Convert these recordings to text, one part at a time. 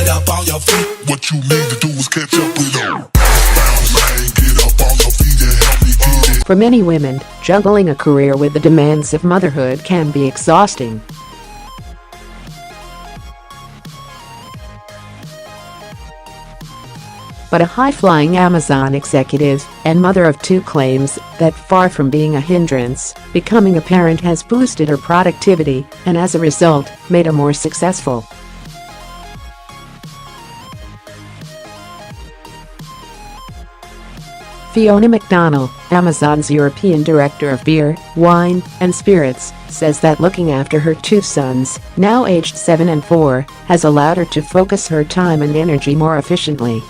get up on your feet. What you need to do is catch up with them. Bounce, man, get up on your feet and help me get it. For many women, juggling a career with the demands of motherhood can be exhausting. But a high-flying Amazon executive and mother of two claims that far from being a hindrance, becoming a parent has boosted her productivity and as a result, made her more successful. Fiona McDonnell, Amazon's European Director of Beer, Wine, and Spirits, says that looking after her two sons, now aged 7 and 4, has allowed her to focus her time and energy more efficiently.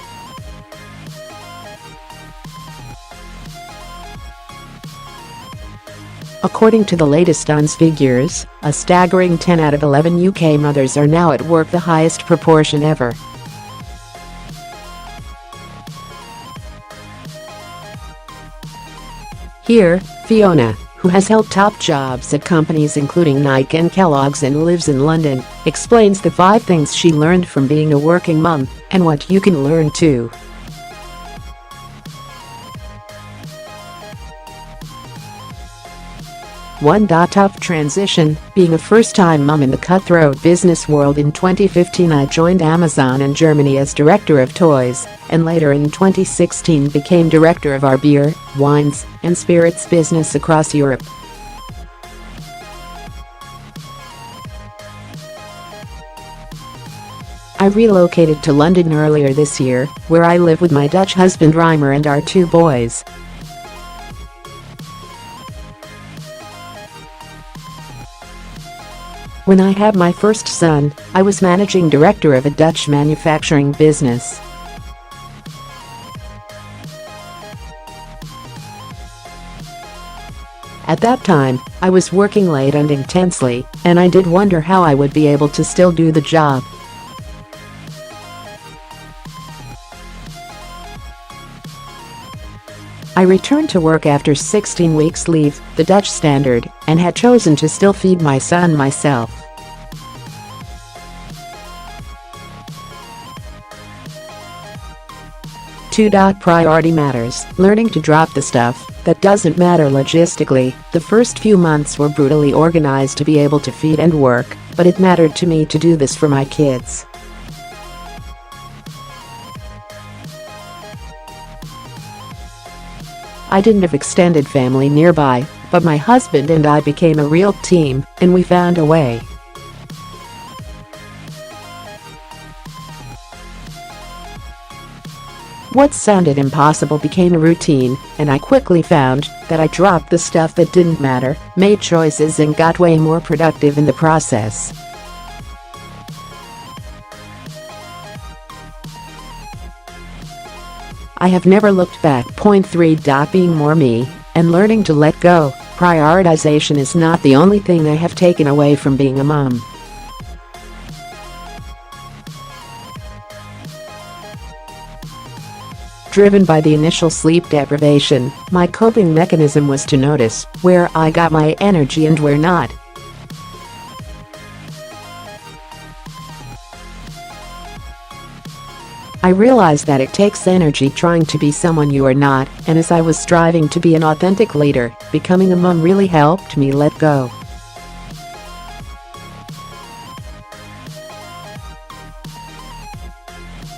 According to the latest UNS figures, a staggering 10 out of 11 UK mothers are now at work, the highest proportion ever. Here, Fiona, who has held top jobs at companies including Nike and Kellogg's and lives in London, explains the 5 things she learned from being a working mum and what you can learn too. 1. Tough transition. Being a first-time mum in the cutthroat business world. In 2015 I joined Amazon in Germany as director of toys, and later in 2016 became director of our beer, wines, and spirits business across Europe. I relocated to London earlier this year, where I live with my Dutch husband Reimer and our 2 boys. When I had my first son, I was managing director of a Dutch manufacturing business. At that time, I was working late and intensely, and I did wonder how I would be able to still do the job. I returned to work after 16 weeks leave, the Dutch standard, and had chosen to still feed my son myself. Priority matters. Learning to drop the stuff that doesn't matter logistically. The first few months were brutally organized to be able to feed and work, but it mattered to me to do this for my kids. I didn't have extended family nearby, but my husband and I became a real team, and we found a way. What sounded impossible became a routine, and I quickly found that I dropped the stuff that didn't matter, made choices and got way more productive in the process. I have never looked back. 3. Being more me and learning to let go. Prioritization is not the only thing I have taken away from being a mom. Driven by the initial sleep deprivation, my coping mechanism was to notice where I got my energy and where not. I realized that it takes energy trying to be someone you are not, and as I was striving to be an authentic leader, becoming a mom really helped me let go.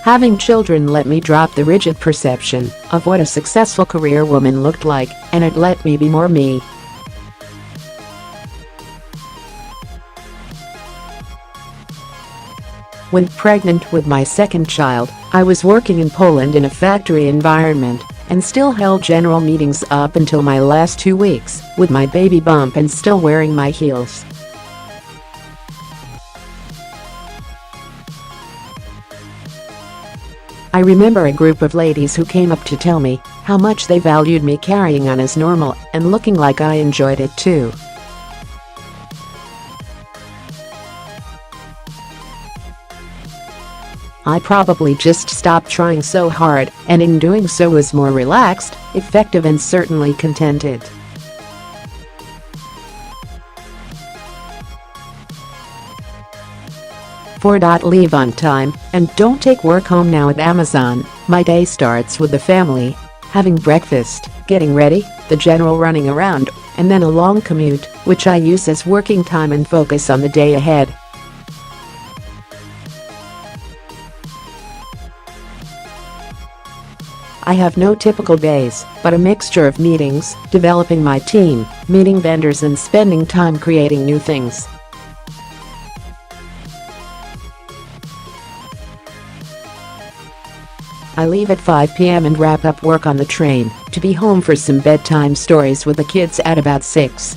Having children let me drop the rigid perception of what a successful career woman looked like, and it let me be more me. When pregnant with my second child, I was working in Poland in a factory environment and still held general meetings up until my last 2 weeks, with my baby bump and still wearing my heels. I remember a group of ladies who came up to tell me how much they valued me carrying on as normal and looking like I enjoyed it too. I probably just stopped trying so hard, and in doing so was more relaxed, effective and certainly contented. 4. Leave on time and don't take work home. Now at Amazon, my day starts with the family. Having breakfast, getting ready, the general running around, and then a long commute, which I use as working time and focus on the day ahead. I have no typical days, but a mixture of meetings, developing my team, meeting vendors and spending time creating new things. I leave at 5 p.m. and wrap up work on the train to be home for some bedtime stories with the kids at about 6.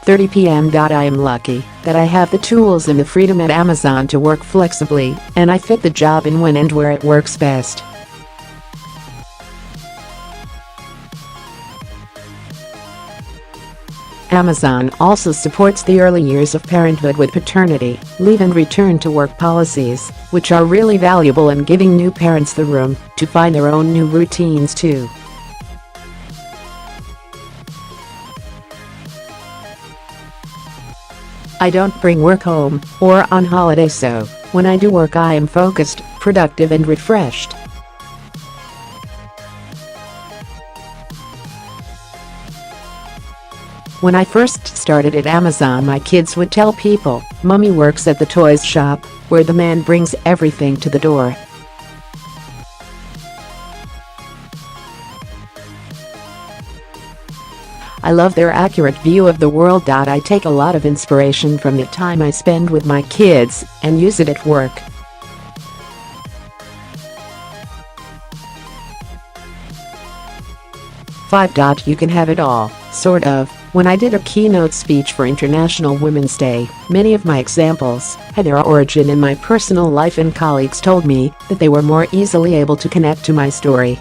.30 p.m. I am lucky that I have the tools and the freedom at Amazon to work flexibly, and I fit the job in when and where it works best. Amazon also supports the early years of parenthood with paternity, leave and return to work policies, which are really valuable in giving new parents the room to find their own new routines too. I don't bring work home or on holiday, so when I do work I am focused, productive and refreshed. When I first started at Amazon, my kids would tell people, "Mommy works at the toys shop, where the man brings everything to the door." I love their accurate view of the world. I take a lot of inspiration from the time I spend with my kids and use it at work. You can have it all, sort of. When I did a keynote speech for International Women's Day, many of my examples had their origin in my personal life, and colleagues told me that they were more easily able to connect to my story.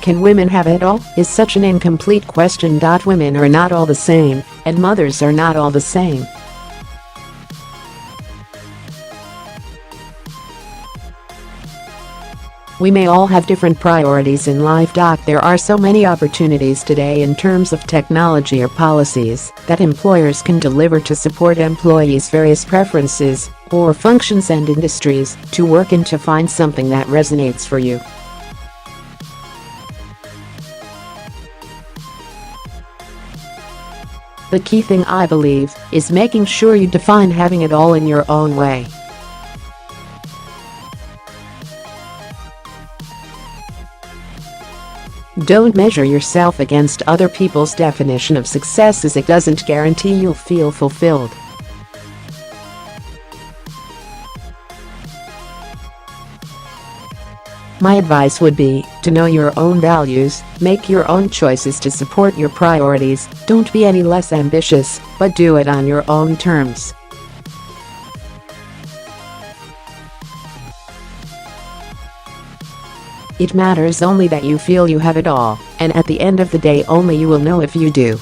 Can women have it all? Is such an incomplete question. Women are not all the same, and mothers are not all the same. We may all have different priorities in life. There are so many opportunities today in terms of technology or policies that employers can deliver to support employees' various preferences or functions and industries to work in to find something that resonates for you. The key thing, I believe, is making sure you define having it all in your own way. Don't measure yourself against other people's definition of success, as it doesn't guarantee you'll feel fulfilled. My advice would be to know your own values, make your own choices to support your priorities. Don't be any less ambitious, but do it on your own terms. It matters only that you feel you have it all, and at the end of the day only you will know if you do.